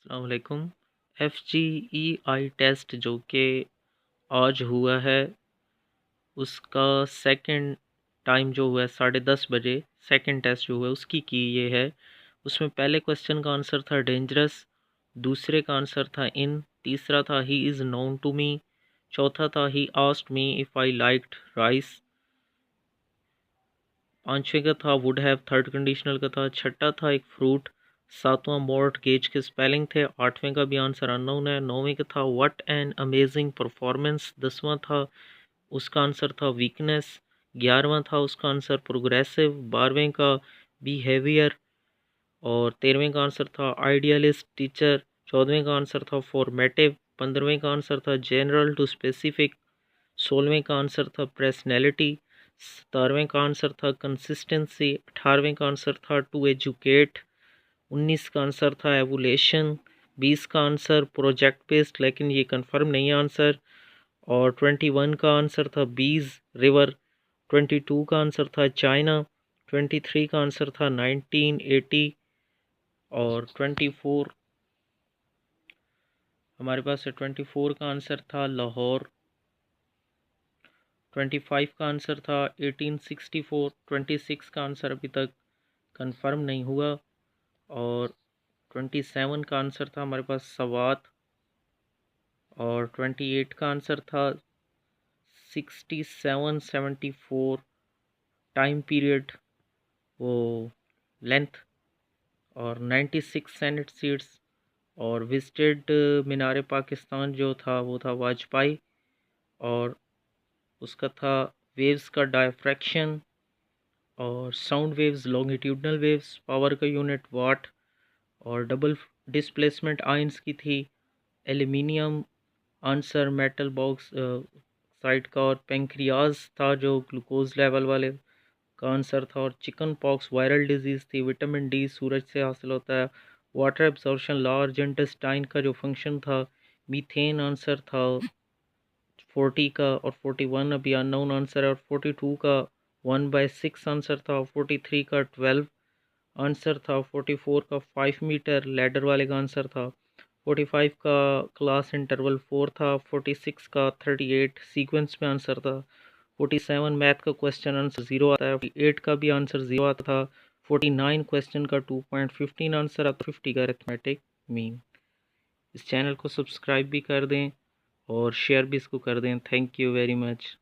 अस्सलाम वालेकुम। FGEI test जो कि आज हुआ है उसका सेकंड टाइम जो हुआ है 10:30 बजे सेकंड टेस्ट जो हुआ है उसकी की ये है। उसमें पहले क्वेश्चन का आंसर था डेंजरस, दूसरे का आंसर था इन, तीसरा था he is known to me, चौथा था he asked me if I liked rice, पांचवें का था वुड हैव, थर्ड कंडीशनल का था, छठा था एक फ्रूट, सातवां मॉर्टगेज के स्पेलिंग थे, आठवें का भी आंसर अननोन है, नौवें का था व्हाट एन अमेजिंग परफॉर्मेंस, दसवां था उसका आंसर था वीकनेस, 11वां था उसका आंसर प्रोग्रेसिव, 12वें का बिहेवियर और 13वें का आंसर था आइडियलिस्ट टीचर, 14वें का आंसर था फॉर्मेटिव, 15वें का आंसर था जनरल टू स्पेसिफिक, 16वें का आंसर था पर्सनैलिटी, 17वें का आंसर था कंसिस्टेंसी, 18वें का आंसर था टू एजुकेट, 19 का आंसर था एवोल्यूशन, 20 का आंसर प्रोजेक्ट बेस्ड लेकिन ये कंफर्म नहीं है आंसर, और 21 का आंसर था बीज रिवर, 22 का आंसर था चाइना, 23 का आंसर था 1980 और 24 हमारे पास है 24 का आंसर था लाहौर, 25 का आंसर था 1864, 26 का आंसर अभी तक कंफर्म नहीं हुआ और 27 का आंसर था हमारे पास सवात और 28 का आंसर था 6774 टाइम पीरियड वो लेंथ, और 96 सेनेट सीट्स, और विजिटेड मीनार पाकिस्तान जो था वो था वाजपेयी, और उसका था वेव्स का डायफ्रैक्शन और sound waves longitudinal waves, power का यूनिट वाट, और डबल डिस्प्लेसमेंट आयंस की थी, aluminium answer metal box side का, और पेंक्रियाज था जो ग्लूकोज लेवल वाले का आंसर था, और चिकन पॉक्स वायरल डिजीज़ थी, विटामिन डी सूरज से हासिल होता है, वाटर एब्जॉर्प्शन लार्ज इंटेस्टाइन का जो फंक्शन था, मीथेन आंसर था 40 का, और 41 अभी अननोन आंसर है, और 42 का 1/6 आंसर था, 43 का 12 आंसर था, 44 का 5 मीटर लैडर वाले का आंसर था, 45 का क्लास इंटरवल 4 था, 46 का 38 सीक्वेंस में आंसर था, 47 मैथ का क्वेश्चन आंसर 0 आता है, 48 का भी आंसर 0 आता था, 49 क्वेश्चन का 2.15 आंसर आता, 50 का अरिथमेटिक मीन। इस चैनल को सब्सक्राइब भी कर दें और शेयर भी इसको कर दें। Thank you very much.